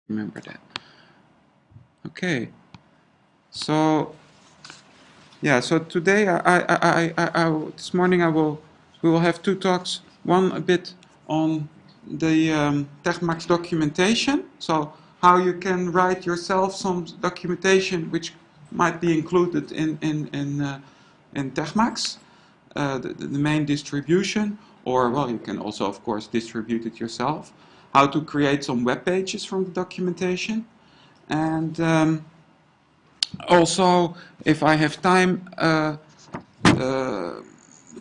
remember that. Okay. So yeah. So today, this morning, we will have two talks. One a bit on the TeXmacs documentation. So how you can write yourself some documentation which might be included in TeXmacs, the main distribution, or well, you can also of course distribute it yourself. How to create some web pages from the documentation, and also, if I have time, to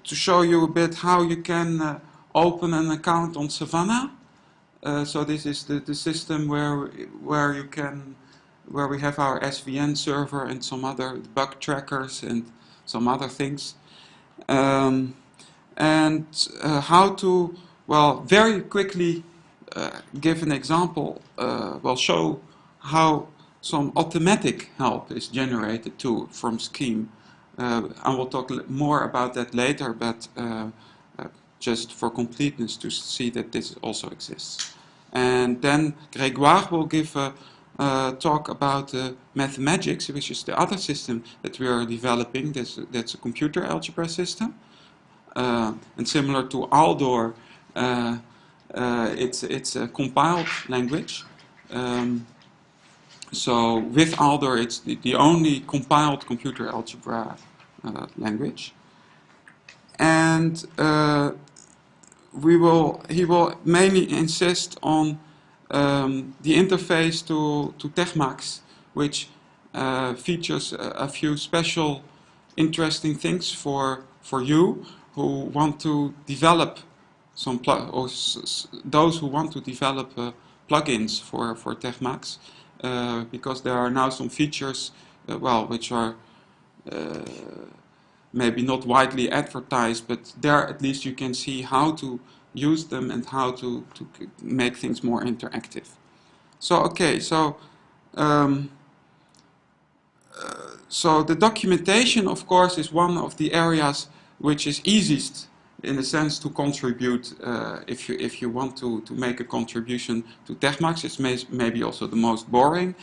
show you a bit how you can open an account on Savannah. So this is the system where we have our SVN server and some other bug trackers and some other things, and how to, well, very quickly give an example. Well, show how some automatic help is generated too from Scheme. I will talk more about that later, but just for completeness to see that this also exists. And then Grégoire will give a talk about Mathemagics, which is the other system that we are developing. That's a computer algebra system. And similar to Aldor, it's a compiled language. So with Aldor, it's the only compiled computer algebra language. And he will mainly insist on the interface to TeXmacs, which features a few special interesting things for you who want to develop some those who want to develop plugins for TeXmacs, because there are now some features, well, which are maybe not widely advertised, but there at least you can see how to use them and how to make things more interactive. So okay, so the documentation, of course, is one of the areas which is easiest in a sense to contribute if you want to make a contribution to TeXmacs. It's maybe also the most boring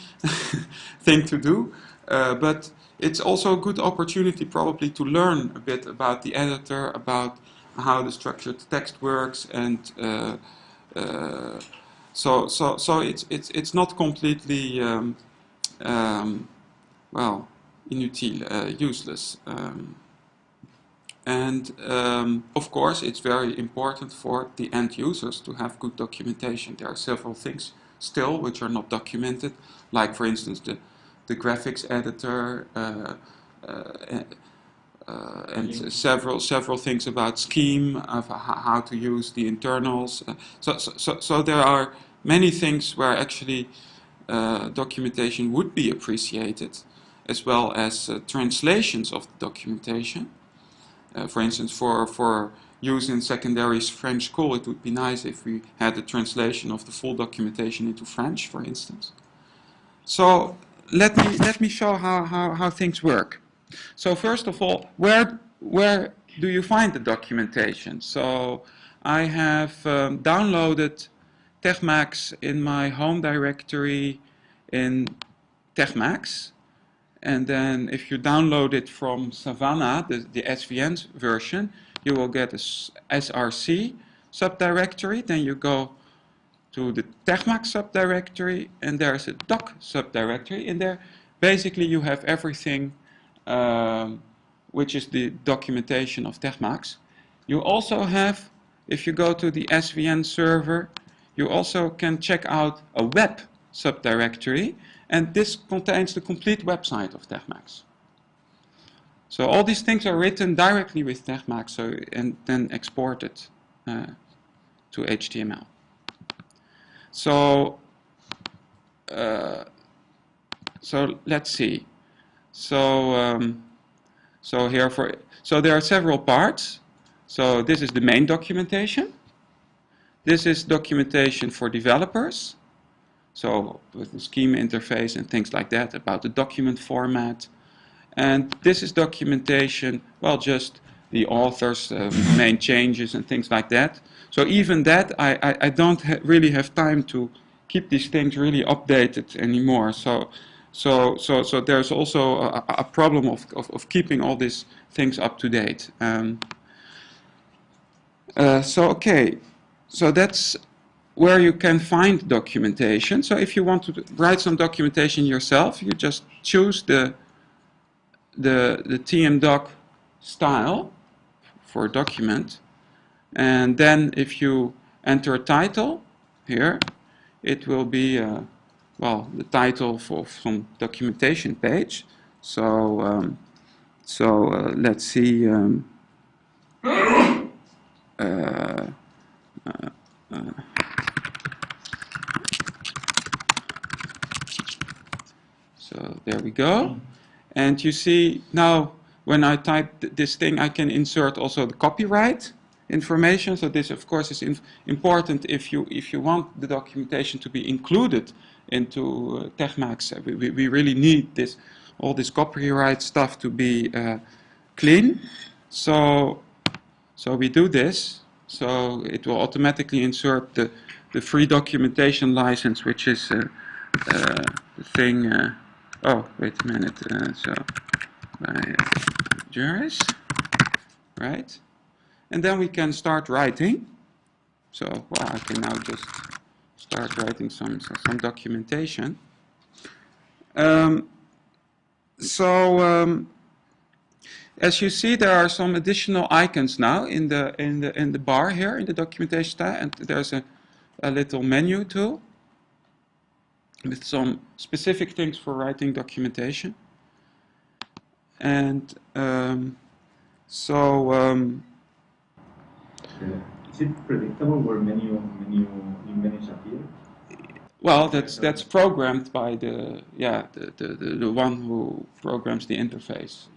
thing to do, but it's also a good opportunity probably to learn a bit about the editor, about how the structured text works, and so it's not completely well, inutile, useless. And of course, it's very important for the end users to have good documentation. There are several things still which are not documented, like for instance the graphics editor, and several things about Scheme, of how to use the internals. So there are many things where actually documentation would be appreciated, as well as translations of the documentation. For instance, for use in secondary French school, it would be nice if we had a translation of the full documentation into French, for instance. So let me show how things work. So first of all, where do you find the documentation? So I have downloaded TeXmacs in my home directory in TeXmacs. And then if you download it from Savannah, the SVN version, you will get a SRC subdirectory. Then you go to the TeXmacs subdirectory, and there's a doc subdirectory. In there, basically you have everything which is the documentation of TeXmacs. You also have, if you go to the SVN server, you also can check out a web subdirectory, and this contains the complete website of TeXmacs. So all these things are written directly with TeXmacs, and then exported to HTML. So let's see. So here so there are several parts. So this is the main documentation. This is documentation for developers. So with the Scheme interface and things like that, about the document format. And this is documentation, well, just the author's main changes and things like that. So even that, I don't really have time to keep these things really updated anymore. So there's also a problem of keeping all these things up to date. Okay, so that's where you can find documentation. So if you want to write some documentation yourself, you just choose the tmdoc style for document, and then if you enter a title here, it will be well, the title for some documentation page. So let's see. So there we go. And you see now when I type this thing, I can insert also the copyright information. So this, of course, is important if you want the documentation to be included into TeXmacs. We really need all this copyright stuff to be clean. So we do this. So it will automatically insert the free documentation license, which is the thing. Oh, wait a minute. So by Joris, right? And then we can start writing. So well, I can now just start writing some documentation. As you see, there are some additional icons now in the bar here in the documentation tab, and there's a little menu too with some specific things for writing documentation. And Is it predictable where new menus appear? Well, that's programmed by the one who programs the interface.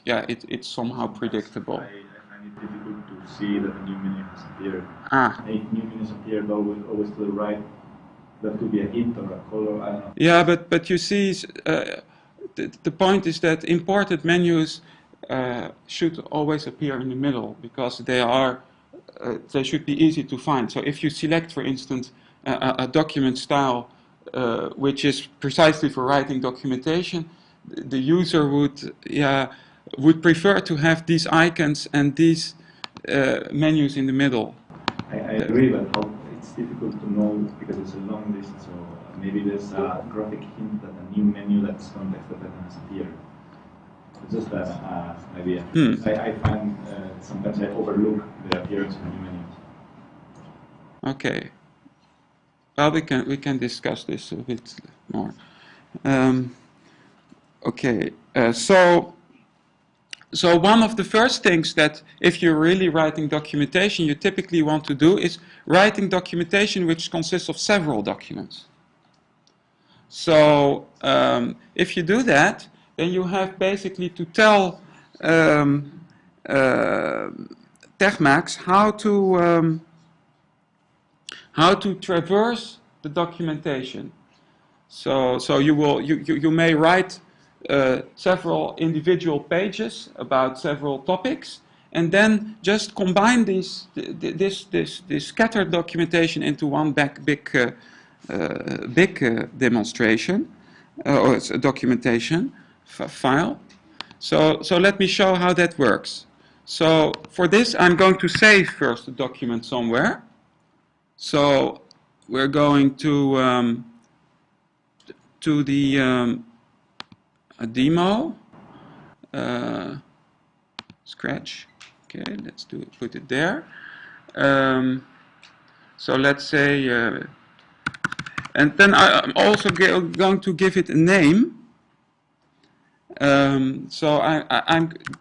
Yeah, it's somehow predictable. I find it difficult to see that a new menu has appeared. If new menus appeared always to the right, that could be a hint or a color. I don't know. Yeah, but you see, the point is that imported menus should always appear in the middle because they should be easy to find. So if you select, for instance, a document style which is precisely for writing documentation, the user would prefer to have these icons and these menus in the middle. I agree, but it's difficult to know because it's a long list. So maybe there's a graphic hint that a new menu that's context dependent has appeared. It's just an idea. I find sometimes I overlook the appearance of new menus. Okay. Well, we can discuss this a bit more. Okay. So one of the first things that if you're really writing documentation, you typically want to do is writing documentation which consists of several documents. So if you do that, then you have basically to tell TeXmacs how to traverse the documentation. So you may write several individual pages about several topics, and then just combine this scattered documentation into one big demonstration or it's a documentation file. So let me show how that works. So for this, I'm going to save first the document somewhere. So we're going to the a demo scratch. Okay, let's put it there. So let's say, and then I'm also going to give it a name. So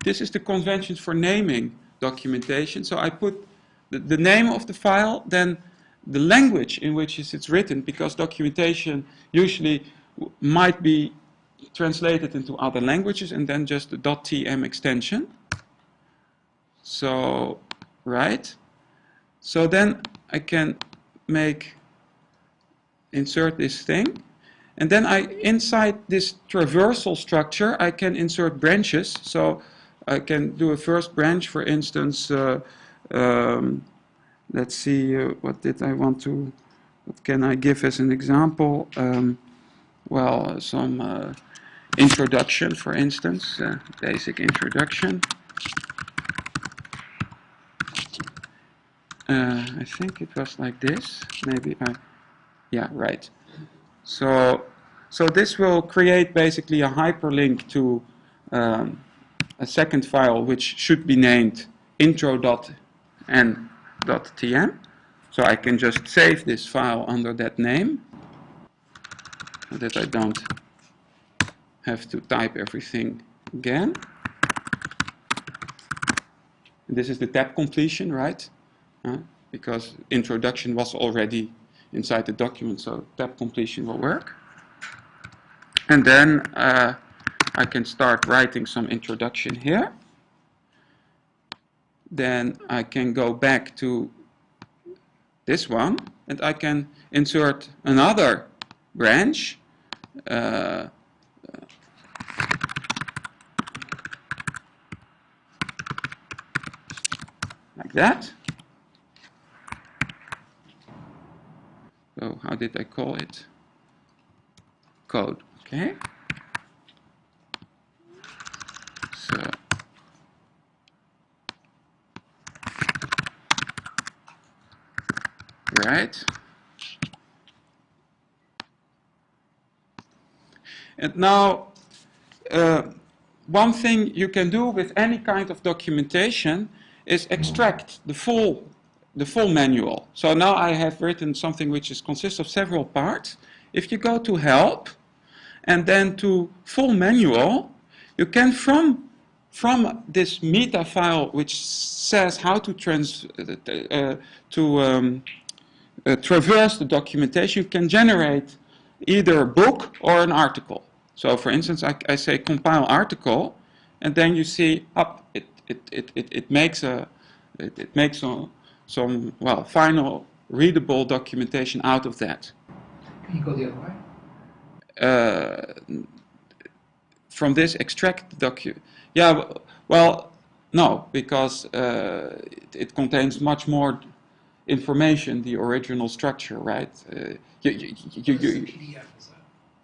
this is the convention for naming documentation. So I put the name of the file, then the language in which it's written, because documentation usually might be translated into other languages, and then just the .tm extension. So, right. So then I can insert this thing. And then inside this traversal structure, I can insert branches. So I can do a first branch, for instance, let's see, what did I want to What can I give as an example? Well, some introduction, for instance, basic introduction. I think it was like this. Maybe yeah, right. So this will create basically a hyperlink to a second file which should be named intro.n.tm. So I can just save this file under that name so that I don't have to type everything again. And this is the tab completion, right? Because introduction was already inside the document, so tab completion will work. And then I can start writing some introduction here. Then I can go back to this one, and I can insert another branch. Like that. So how did I call it? Code, okay. So right. And now, one thing you can do with any kind of documentation is extract the full manual. So now I have written something which consists of several parts. If you go to help and then to full manual, you can from this meta file which says how to traverse the documentation, you can generate either a book or an article. So for instance, I say compile article, and then you see up it makes some well, final readable documentation out of that. Can you go the other way? From this extract yeah, well, no, because it contains much more information, the original structure, right?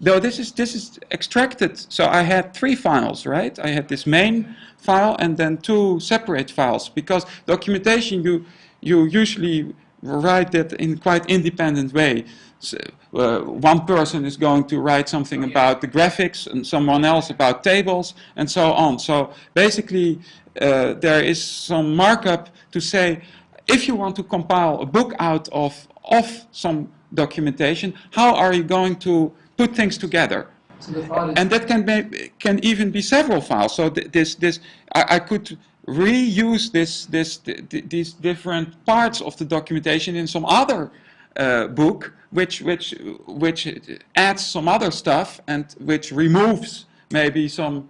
No, this is extracted. So I had 3 files, right? I had this main file and then 2 separate files, because documentation you usually write that in quite independent way. So, one person is going to write something about the graphics and someone else about tables and so on. So basically there is some markup to say, if you want to compile a book out of some documentation, how are you going to put things together? So the file and that can even be several files. So I could reuse these different parts of the documentation in some other book, which adds some other stuff and which removes maybe some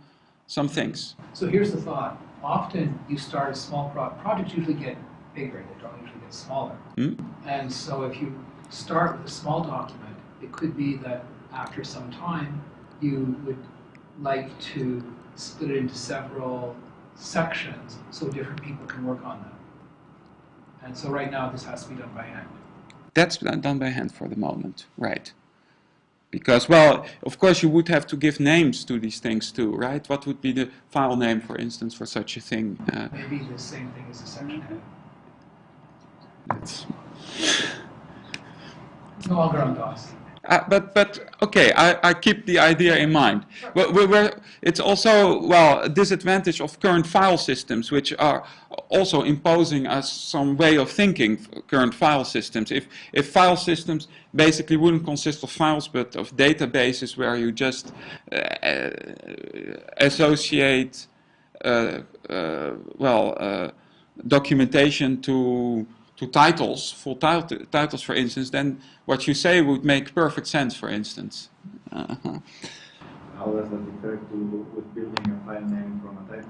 things. So here's the thought. Often you start a small projects usually get bigger, they don't usually get smaller. And so if you start with a small document, it could be that after some time you would like to split it into several sections so different people can work on them. And so right now this has to be done by hand. That's done by hand for the moment, right? Because, well, of course you would have to give names to these things too, right? What would be the file name, for instance, for such a thing? Maybe the same thing as a section head. It's no longer on DOS. But okay, I keep the idea in mind. It's also, well, a disadvantage of current file systems, which are also imposing us some way of thinking, current file systems. If file systems basically wouldn't consist of files, but of databases where you just associate, documentation to titles, full titles, for instance, then what you say would make perfect sense, for instance. How does that differ with building a file name from a title?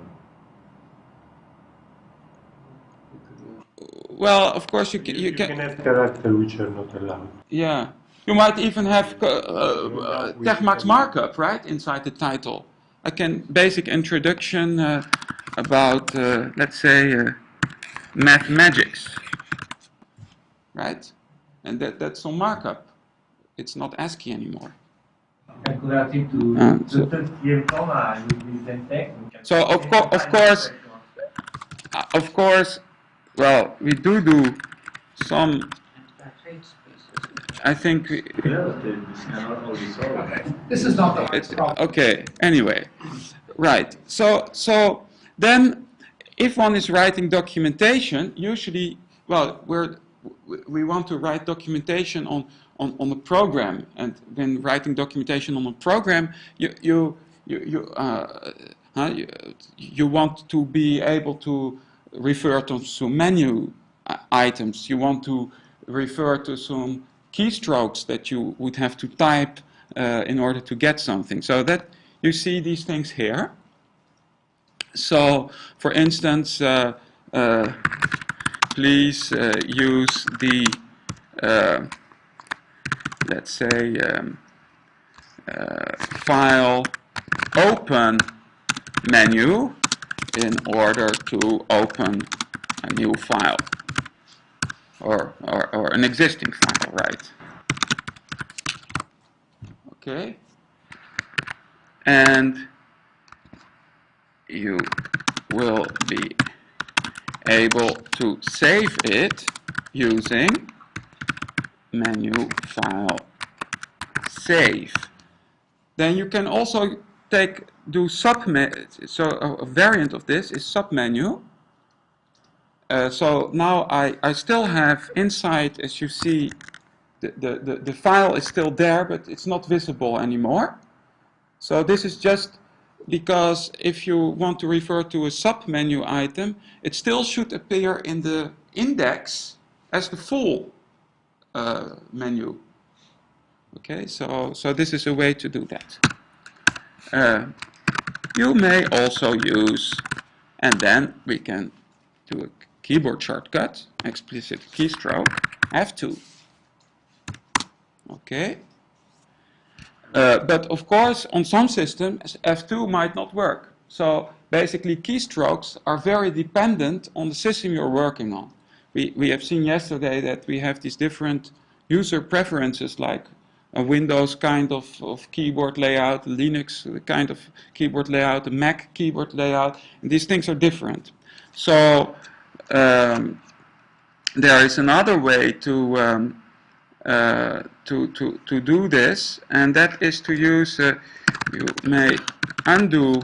Well, of course you can have characters which are not allowed. Yeah, you might even have TeXmacs markup, right, inside the title. I can basic introduction about, let's say, mathematics. Right? and that's some markup. It's not ASCII anymore. And relative to So- the first year comma with the same text, we can So of course, well, we do some. I think we, Well, this cannot all be solved. Okay, this is not the hardest problem. okay. Anyway, right. So then, if one is writing documentation, usually, well, we want to write documentation on a program, and when writing documentation on a program, you want to be able to refer to some menu items. You want to refer to some keystrokes that you would have to type in order to get something. So that you see these things here. So, for instance, please use the, let's say, file open menu in order to open a new file or an existing file, right? Okay. And you will be able to save it using menu file save. Then you can also do so a variant of this is submenu. So now I still have inside, as you see, the file is still there, but it's not visible anymore. So this is just because if you want to refer to a submenu item, it still should appear in the index as the full menu. Okay, so this is a way to do that. You may also use, and then we can do a keyboard shortcut, explicit keystroke, F2. Okay. But of course, on some systems, F2 might not work. So basically, keystrokes are very dependent on the system you're working on. We have seen yesterday that we have these different user preferences, like a Windows kind of keyboard layout, a Linux kind of keyboard layout, a Mac keyboard layout, and these things are different. So there is another way to do this, and that is to use, you may undo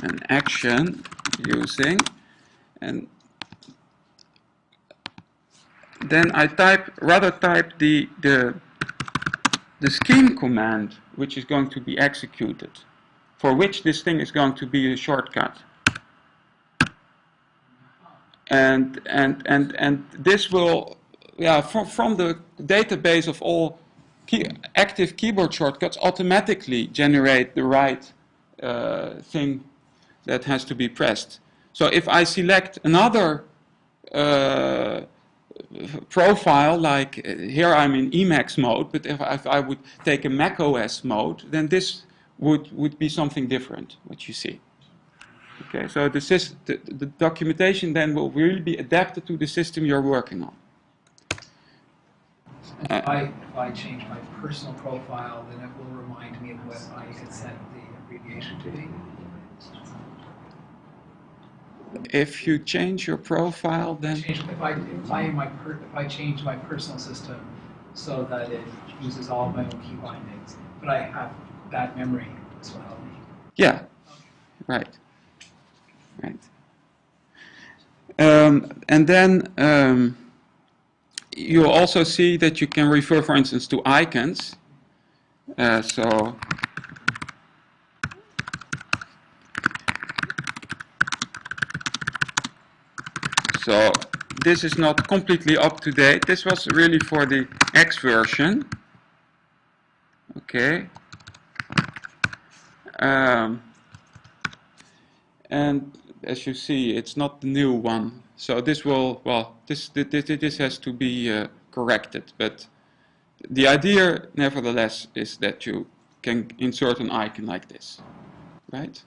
an action using, and then I rather type the scheme command, which is going to be executed, for which this thing is going to be a shortcut. And this will, yeah, from the database of all active keyboard shortcuts, automatically generate the right thing that has to be pressed. So if I select another profile, like here I'm in Emacs mode, but if I would take a Mac OS mode, then this would be something different, what you see. Okay, so the documentation then will really be adapted to the system you're working on. If I change my personal profile, then it will remind me of what I had set the abbreviation to be. If you change your profile, then If I change my personal system so that it uses all my own key bindings, but I have bad memory, this will help me. yeah, right. And then you'll also see that you can refer, for instance, to icons. So this is not completely up to date. This was really for the X version. Okay. And as you see, it's not the new one. So this will, well, this has to be corrected. But the idea, nevertheless, is that you can insert an icon like this, right?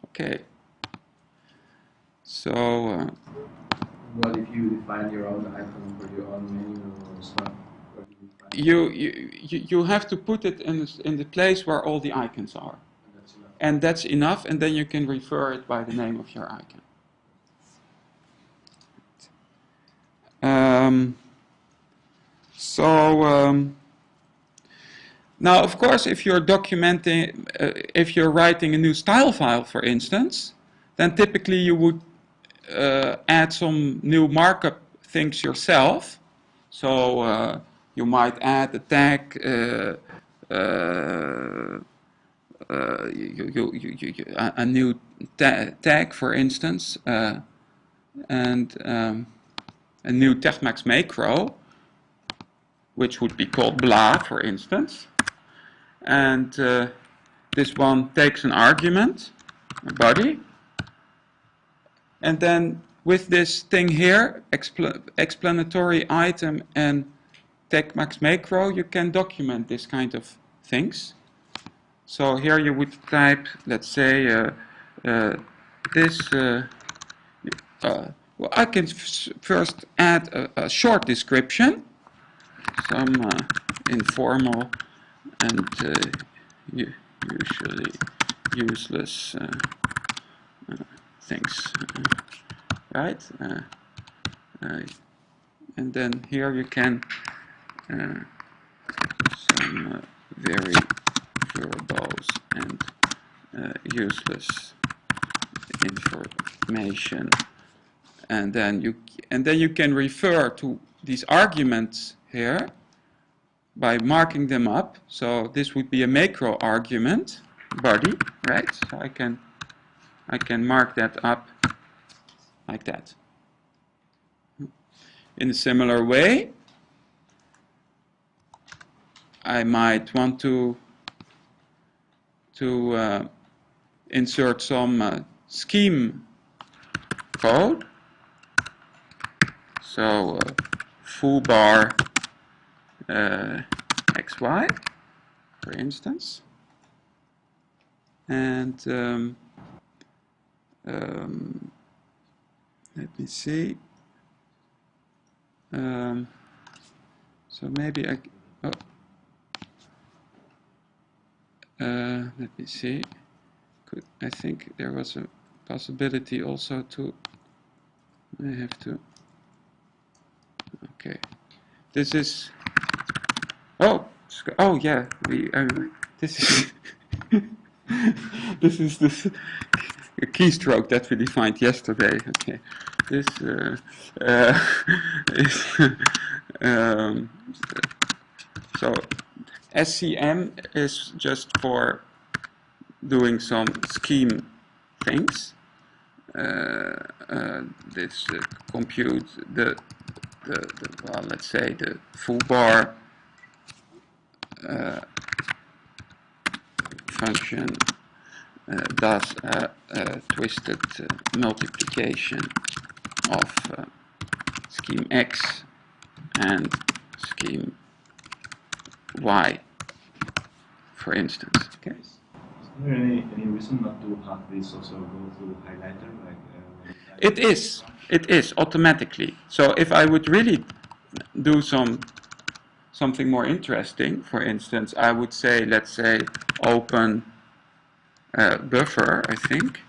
Okay. So What if you define your own icon for your own menu or stuff? Where do you define You have to put it in the place where all the icons are. and that's enough. And that's enough, and then you can refer it by the name of your icon. Now, of course, if you're documenting, if you're writing a new style file, for instance, then typically you would add some new markup things yourself. So you might add a tag, a new tag, for instance, and a new TeXmacs macro, which would be called blah, for instance. And this one takes an argument, a body. And then with this thing here, explanatory item and TeXmacs macro, you can document this kind of things. So here you would type, let's say, well, I can first add a short description, some informal and usually useless things, right? And then here you can some very verbose and useless information, and then you can refer to these arguments here by marking them up. So this would be a macro argument body, right? So I can mark that up like that. In a similar way, I might want to insert some scheme code. So foo bar XY, for instance, and let me see. So maybe let me see. I think there was a possibility also to. I have to. Okay, this is. Oh yeah. This is. This is the keystroke that we defined yesterday. Okay, this is. So SCM is just for doing some scheme things. This compute the well, let's say the foo bar function does a twisted multiplication of scheme X and scheme Y, for instance. Okay. Is there any reason not to have this also go through highlighter? It is automatically. So if I would really do something more interesting, for instance, I would say, let's say, open buffer, I think.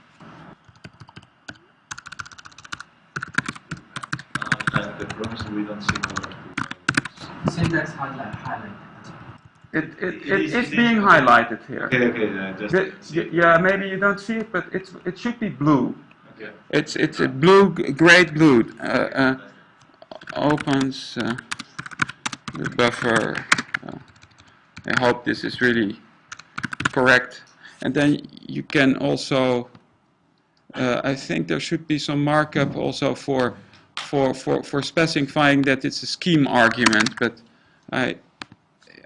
The prompts we don't see Syntax highlight. It is being highlighted here. Okay, Yeah, maybe you don't see it, but it should be blue. Okay. It's a blue, great blue. Opens the buffer. I hope this is really correct. And then you can also, I think there should be some markup also for specifying that it's a scheme argument, but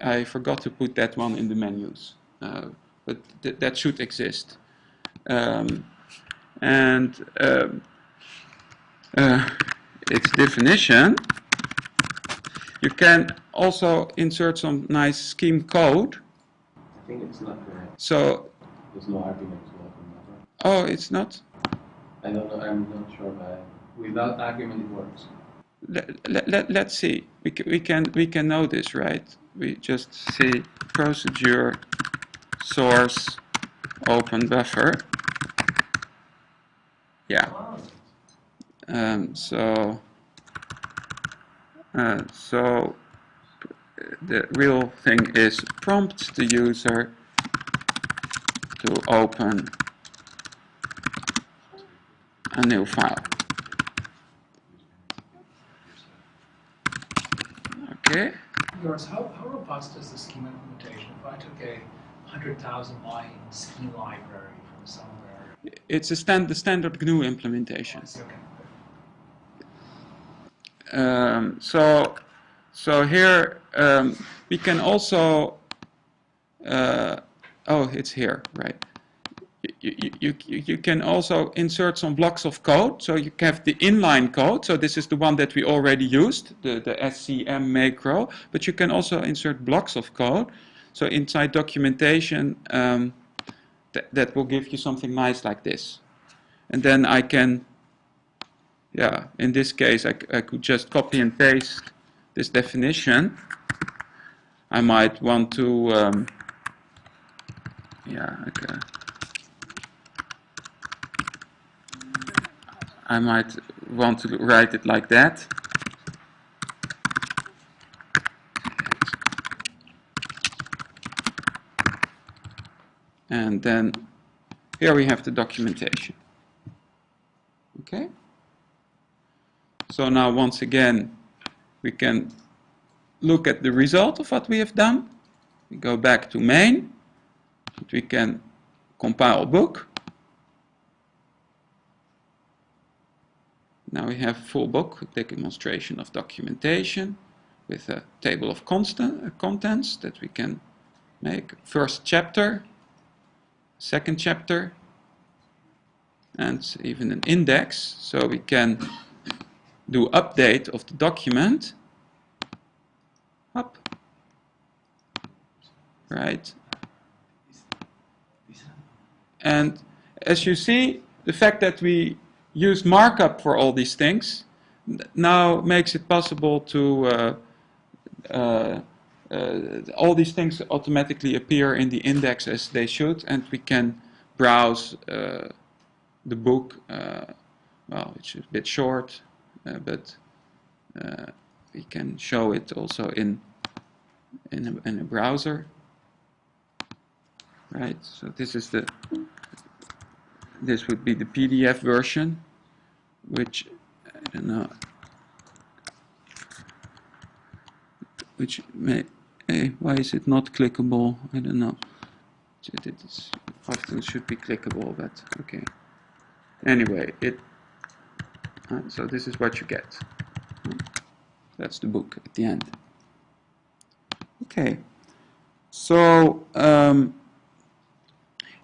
I forgot to put that one in the menus. But that should exist. Its definition, you can also insert some nice scheme code. I think it's not correct. So, There's no argument to open buffer. oh, it's not? I don't know, I'm not sure, but Without argument, it works. Let's see. We can know this, right? We just see procedure source open buffer. Yeah. So the real thing is prompt the user to open a new file. Okay. Joris, how robust is the scheme implementation? If I took a 100,000 line scheme library from somewhere. It's the standard GNU implementation. Okay. So here we can also oh, it's here, right? You can also insert some blocks of code. So you have the inline code. So this is the one that we already used, the SCM macro. But you can also insert blocks of code. So inside documentation, that will give you something nice like this. And then I can, yeah, in this case, I could just copy and paste this definition. I might want to, yeah, okay. I might want to write it like that. And then here we have the documentation. Okay? So now once again, we can look at the result of what we have done. We go back to main. We can compile book. Now we have full book, the demonstration of documentation with a table of contents that we can make. First chapter, second chapter, and even an index. So we can do update of the document. Up. Right. And as you see, the fact that we use markup for all these things now makes it possible to all these things automatically appear in the index as they should, and we can browse the book, well, which is a bit short, but we can show it also in a browser, right? So this is this would be the PDF version, which I don't know, which may, why is it not clickable? I don't know. It's often should be clickable, but okay. Anyway, so this is what you get. That's the book at the end. Okay. So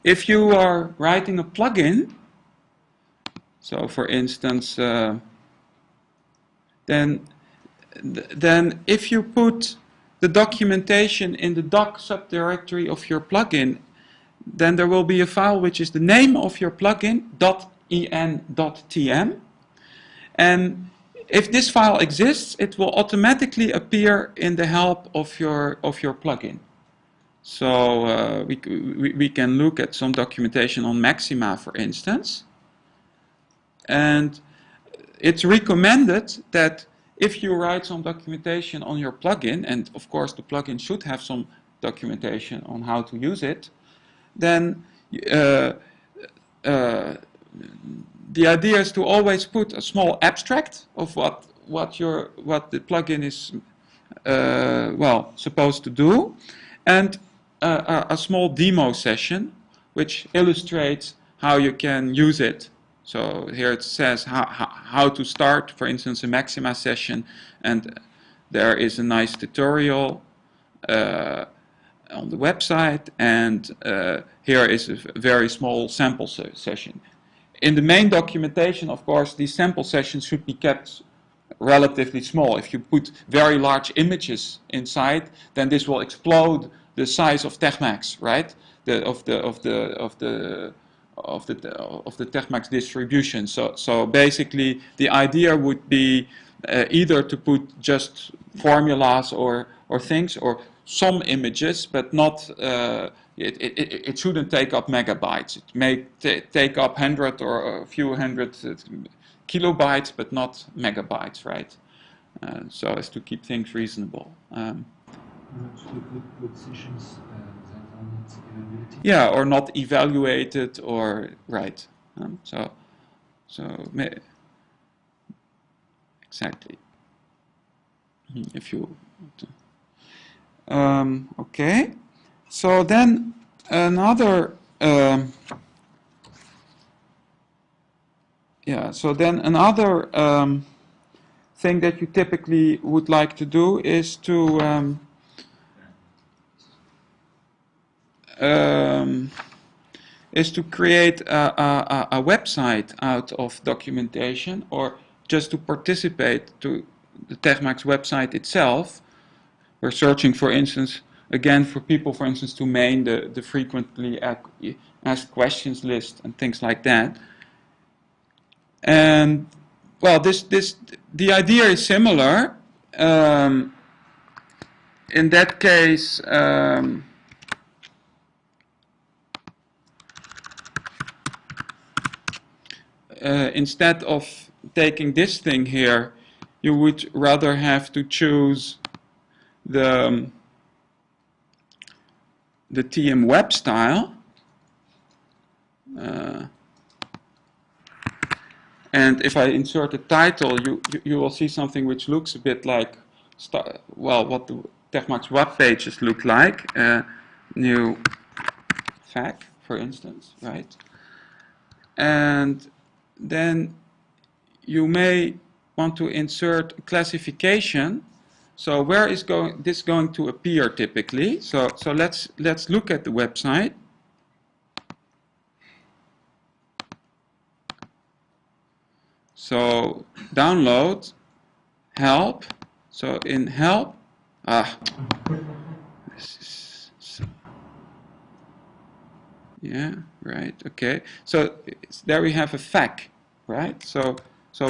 if you are writing a plugin, so for instance, then if you put the documentation in the doc subdirectory of your plugin, then there will be a file which is the name of your plugin, .en.tm. And if this file exists, it will automatically appear in the help of your plugin. So we can look at some documentation on Maxima, for instance. And it's recommended that if you write some documentation on your plugin, and of course the plugin should have some documentation on how to use it, then the idea is to always put a small abstract of what the plugin is well supposed to do, and a small demo session which illustrates how you can use it. So here it says how to start, for instance, a Maxima session, and there is a nice tutorial on the website, and here is a very small sample session. In the main documentation, of course, these sample sessions should be kept relatively small. If you put very large images inside, then this will explode the size of TeXmacs, right? of the TeXmacs distribution. So basically, the idea would be either to put just formulas or things or some images, but not. It shouldn't take up megabytes. It may take up 100 or a few hundred kilobytes, but not megabytes, right? So as to keep things reasonable. With sessions that are not evaluated. Yeah, or not evaluated, or right. So exactly. If you want to. Okay. So then another. Yeah. So then another thing that you typically would like to do is to create a website out of documentation, or just to participate to the TeXmacs website itself. We're searching, for instance, again for people, for instance, to main the frequently asked questions list and things like that. And well, the idea is similar. In that case. Instead of taking this thing here, you would rather have to choose the TM web style. And if I insert a title, you will see something which looks a bit like, what the TeXmacs web pages look like. New FAQ, for instance, right? And then you may want to insert classification. So where is this going to appear typically? So let's look at the website. So download, help. So in help, this is yeah, right, okay. So there we have a FAQ, right? So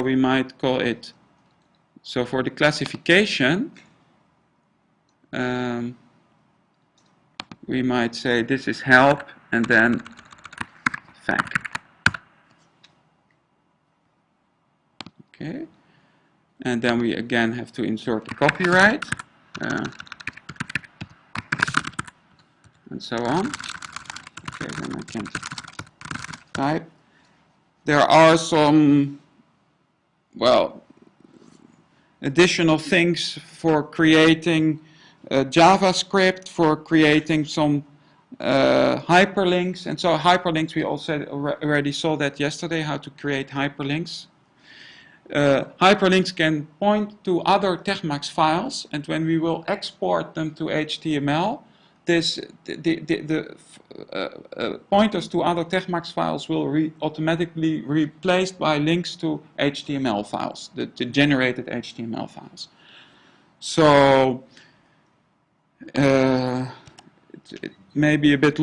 we might call it, so for the classification, we might say this is help and then FAQ. Okay. And then we again have to insert the copyright. And so on. Okay, then I can type. There are some, well, additional things for creating JavaScript, for creating some hyperlinks. And so hyperlinks, we also already saw that yesterday, how to create hyperlinks. Hyperlinks can point to other TeXmacs files, and when we will export them to HTML, the pointers to other TeXmacs files will automatically replaced by links to HTML files, the generated HTML files. So it may be a bit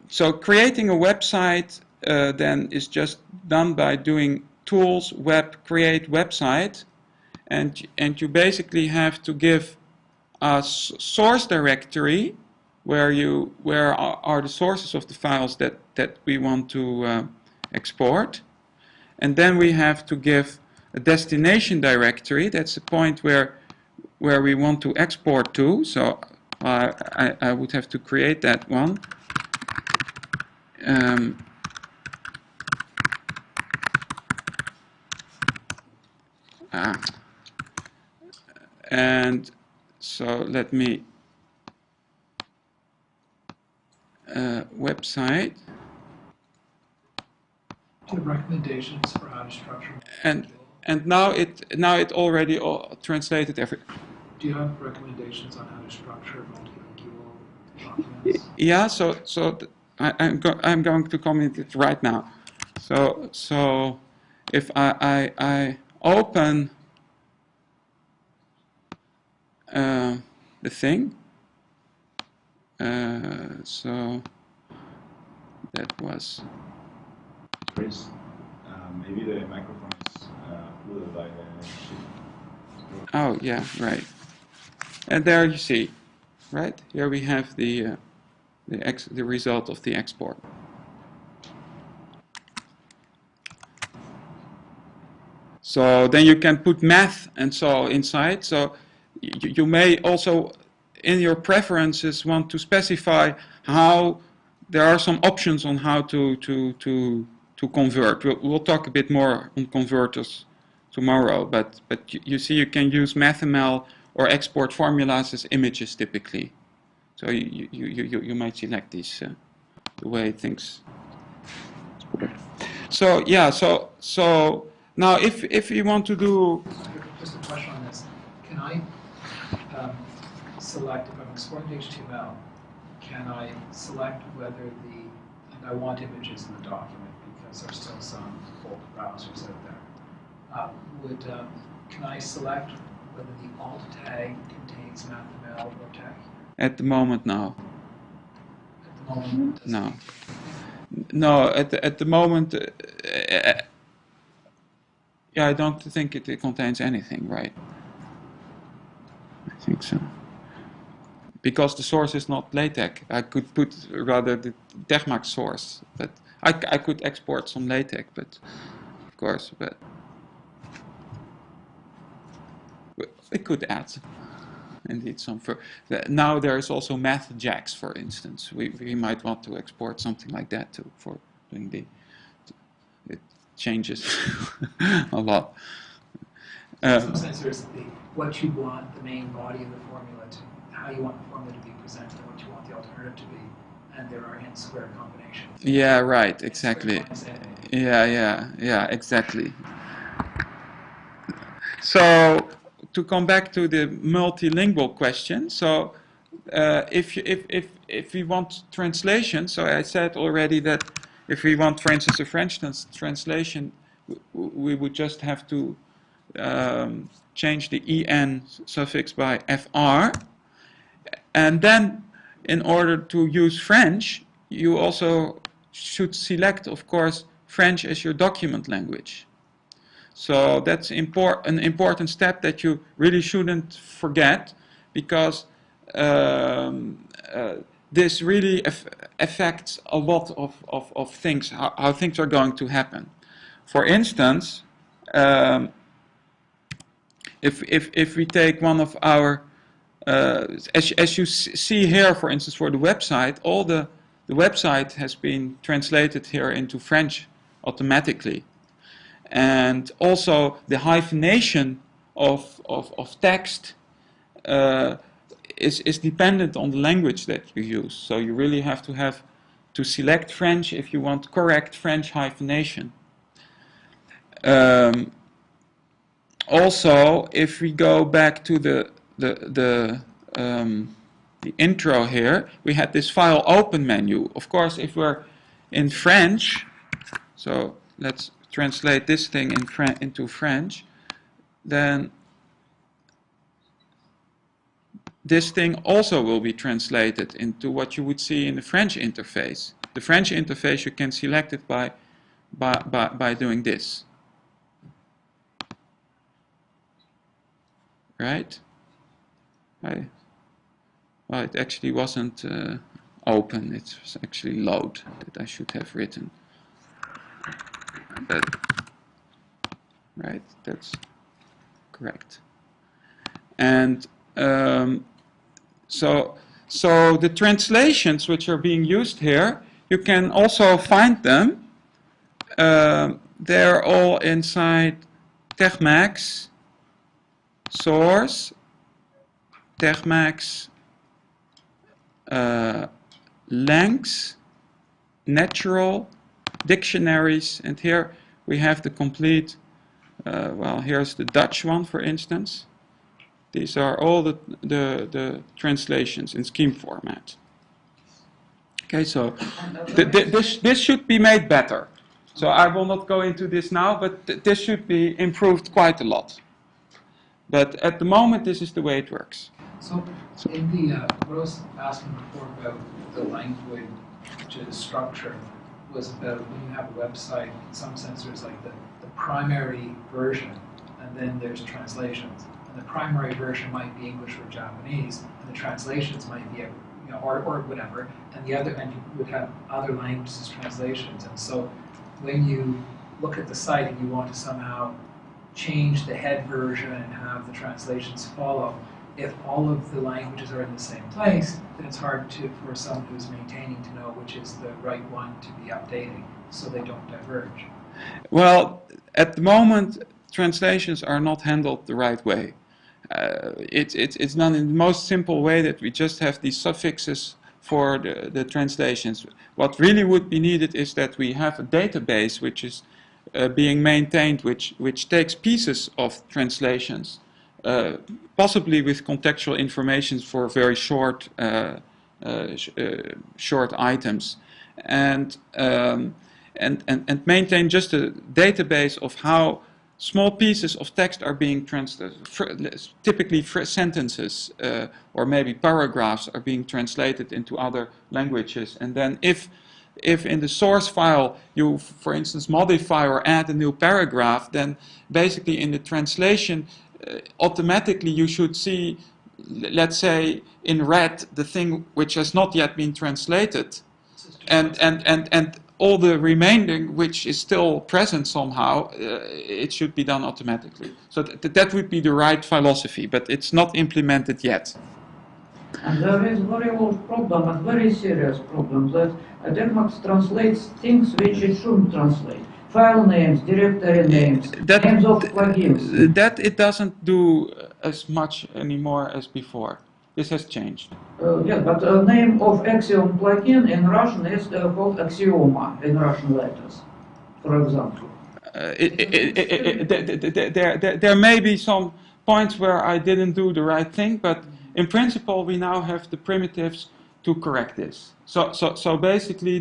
so creating a website then is just done by doing tools, web, create website, and you basically have to give a source directory where are the sources of the files that we want to export, and then we have to give a destination directory. That's the point where we want to export to. So I would have to create that one. And so let me website. Do you have recommendations for how to structure? And now it already translated everything. Do you have recommendations on how to structure multilingual documents? Yeah. So I'm going to comment it right now. So if I open the thing, so that was. Chris, maybe the microphone is occluded by the shift. Oh yeah, right. And there you see, right? Here we have the result of the export. So then you can put math and so inside. So you may also, in your preferences, want to specify how there are some options on how to convert. We'll talk a bit more on converters tomorrow. But you see, you can use MathML or export formulas as images typically. So you might select these the way things work. So yeah, so now if you want to do just a question on this, can I select if I'm exporting to HTML? Can I select whether and I want images in the document because there's still some old browsers out there. Can I select whether the alt tag contains MathML or tag? At the moment, no. At the moment, No. No, at the moment, yeah, I don't think it contains anything, right? I think so. Because the source is not LaTeX. I could put rather the TeXmacs source, but I could export some LaTeX, but of course, but we could add indeed some. Now there is also MathJax, for instance. We might want to export something like that too for doing it changes a lot. In some sense, there's what you want the main body of the formula to, how you want the formula to be presented, and what you want the alternative to be, and there are n-square combinations. Yeah, right, exactly. Yeah, exactly. So to come back to the multilingual question, so if we want translation, so I said already that if we want, for instance, a French translation, we would just have to change the en suffix by fr, and then in order to use French, you also should select, of course, French as your document language. So that's an important step that you really shouldn't forget, because this really affects a lot of things, how things are going to happen. For instance, if we take one of our, as you see here, for instance, for the website, all the website has been translated here into French automatically. And also the hyphenation of text is dependent on the language that you use. So you really have to select French if you want correct French hyphenation. Also, if we go back to the intro here, we had this file open menu. Of course, if we're in French, so let's translate this thing into French, then this thing also will be translated into what you would see in the French interface. The French interface, you can select it by doing this. Right? Well, it actually wasn't open, it was actually load that I should have written. But, right, that's correct. And so the translations which are being used here, you can also find them. They're all inside TeXmacs, source, TeXmacs, lengths, natural, dictionaries, and here we have the complete, well, here's the Dutch one, for instance. These are all the translations in scheme format. Okay, so this should be made better. So I will not go into this now, but this should be improved quite a lot. But at the moment, this is the way it works. So in the, what I was asking before about the language structure, was about when you have a website, in some sense there's like the primary version, and then there's translations. And the primary version might be English or Japanese, and the translations might be, or whatever, and the other, and you would have other languages translations. And so when you look at the site and you want to somehow change the head version and have the translations follow, if all of the languages are in the same place, then it's hard for someone who's maintaining to know which is the right one to be updating, so they don't diverge. Well, at the moment, translations are not handled the right way. It's done in the most simple way, that we just have these suffixes for the translations. What really would be needed is that we have a database which is being maintained, which takes pieces of translations, possibly with contextual information for very short short items, and maintain just a database of how small pieces of text are being translated, typically sentences or maybe paragraphs are being translated into other languages. And then if in the source file you, for instance, modify or add a new paragraph, then basically in the translation automatically you should see, let's say, in red the thing which has not yet been translated, and all the remaining which is still present somehow, it should be done automatically. So that would be the right philosophy, but it's not implemented yet. And there is very old problem, and very serious problem, that TeXmacs translates things which it shouldn't translate. File names, directory names, names of plugins. That it doesn't do as much anymore as before. This has changed. Yeah, but the name of Axiom plugin in Russian is called Axioma in Russian letters, for example. There may be some points where I didn't do the right thing, but in principle we now have the primitives to correct this. So basically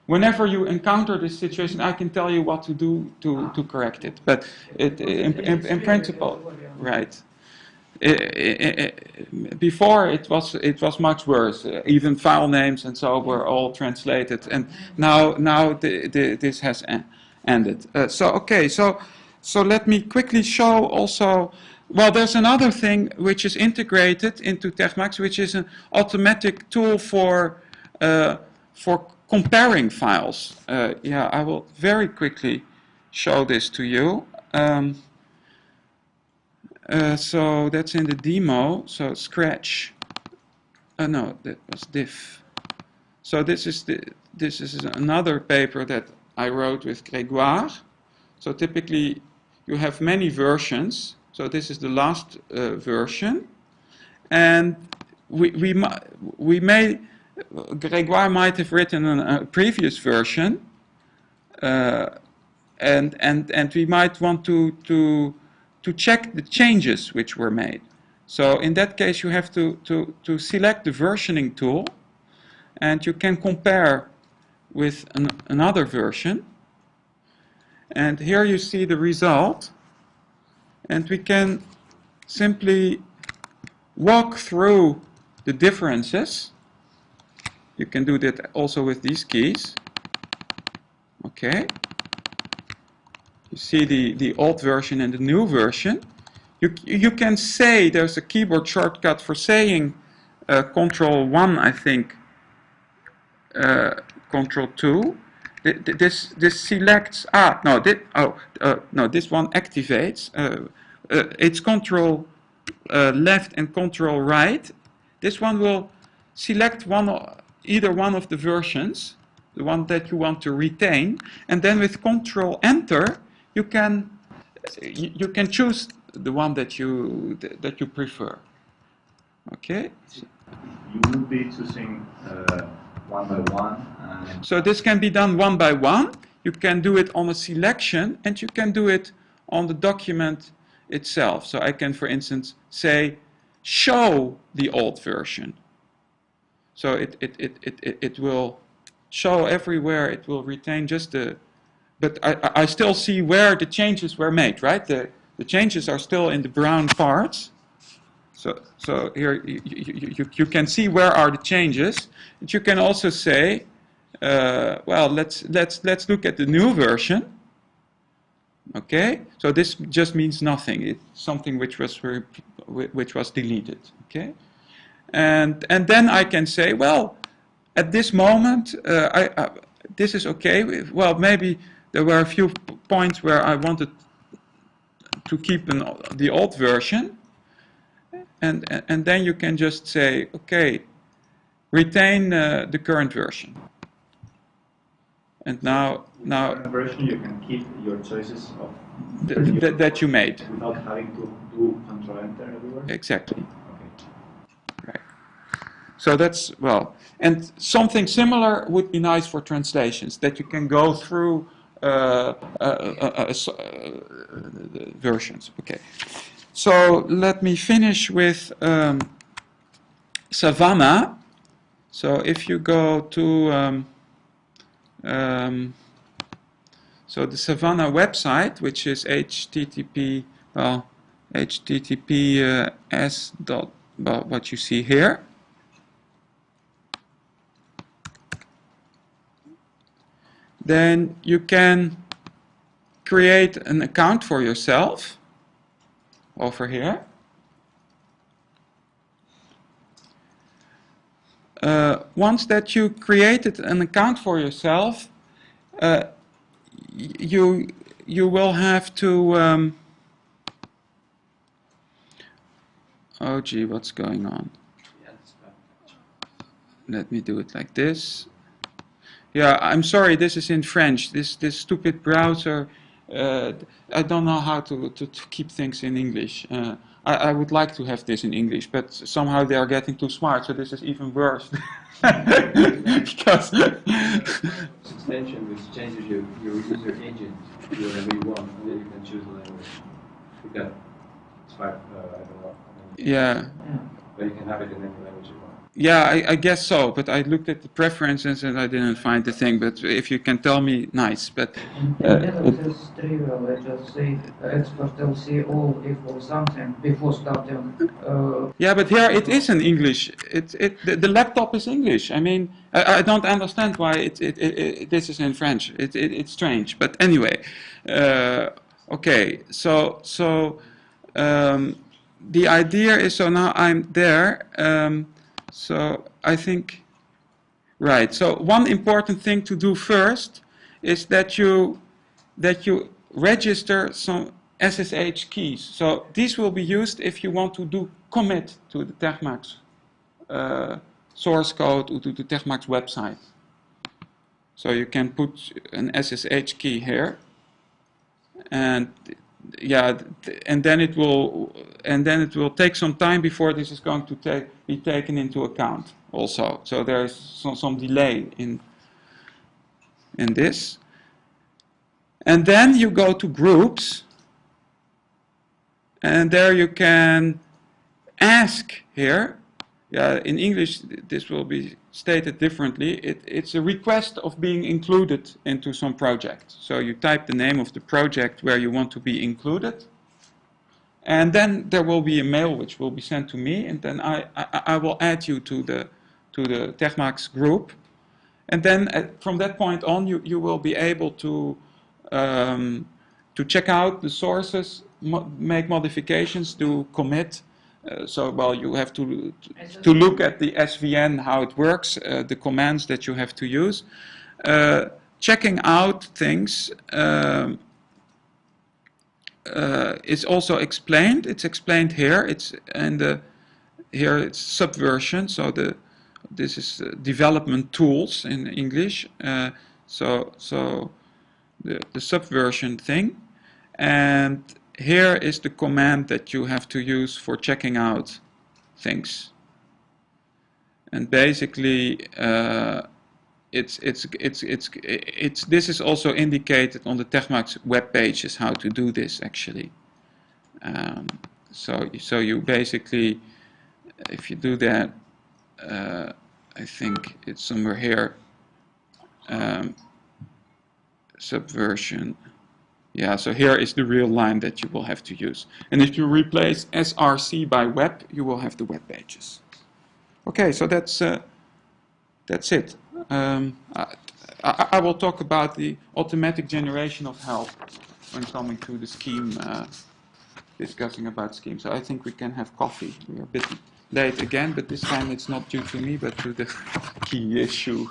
whenever you encounter this situation, I can tell you what to do to correct it. But in principle, right. Before it was much worse. Even file names and so were all translated, and now this has ended. So let me quickly show also. Well, there's another thing which is integrated into TeXmacs, which is an automatic tool for comparing files. Yeah, I will very quickly show this to you. So that's in the demo. So Scratch. No, that was diff. So this is another paper that I wrote with Grégoire. So typically you have many versions. So this is the last version, and Grégoire might have written a previous version, and we might want to check the changes which were made. So in that case, you have to select the versioning tool, and you can compare with another version. And here you see the result, and we can simply walk through the differences. You can do that also with these keys. Okay. You see the old version and the new version. You can say, there's a keyboard shortcut for saying Control 1, I think, Control 2. This selects, this one activates. It's Control left and Control right. This one will select either one of the versions, the one that you want to retain, and then with Control Enter you can choose the one that you prefer. Okay. You would be choosing one by one. So this can be done one by one. You can do it on a selection, and you can do it on the document itself. So I can, for instance, say, show the old version. So it will show everywhere. It will retain just the, but I still see where the changes were made, right? The changes are still in the brown parts. So here you can see where are the changes. But you can also say, well, let's look at the new version. Okay, so this just means nothing. It's something which was deleted. Okay, and then I can say, well, at this moment, this is okay. Well, maybe there were a few points where I wanted to keep the old version, and then you can just say, okay, retain the current version. And now current version you can keep your choices of that you made without having to do Ctrl-Enter everywhere. Exactly. Okay. Right. So that's, well, and something similar would be nice for translations, that you can go through versions. Okay. So let me finish with Savannah. So if you go to so the Savannah website, which is https dot, what you see here. Then you can create an account for yourself over here. Once that you created an account for yourself, you will have to oh gee, what's going on? Let me do it like this. Yeah, I'm sorry, this is in French. This stupid browser, I don't know how to keep things in English. I would like to have this in English, but somehow they are getting too smart, so this is even worse. Because extension which changes your user agent to whatever you want, and then you can choose the language. Because it's fine, I don't know. Yeah. But you can have it in any language you want. Yeah, I guess so, but I looked at the preferences and I didn't find the thing, but if you can tell me, nice. But It's trivial, I just say export LC all equals something before starting. Yeah, but here it is in English. The laptop is English. I mean, I don't understand why this is in French. It's strange, but anyway. Okay, so the idea is, so now I'm there. So I think, right. So one important thing to do first is that you register some SSH keys. So these will be used if you want to do commit to the TeXmacs source code or to the TeXmacs website. So you can put an SSH key here, and yeah, and then it will take some time before this is going to be taken into account also. So there is some delay in this. And then you go to groups, and there you can ask here. Yeah, in English this will be stated differently. It's a request of being included into some project. So you type the name of the project where you want to be included, and then there will be a mail which will be sent to me, and then I will add you to the TeXmacs group, and then from that point on you will be able to check out the sources, make modifications, do commit. So, well, you have to look at the SVN, how it works, the commands that you have to use. Checking out things is also explained. It's explained here. It's here it's subversion. So this is development tools in English. So the subversion thing, and here is the command that you have to use for checking out things. And basically, this is also indicated on the TeXmacs web pages how to do this actually. So you basically, if you do that, I think it's somewhere here. Subversion. Yeah, so here is the real line that you will have to use. And if you replace src by web, you will have the web pages. Okay, so that's it. I will talk about the automatic generation of help when coming to the scheme, discussing about scheme. So I think we can have coffee. We are a bit late again, but this time it's not due to me, but to the key issue.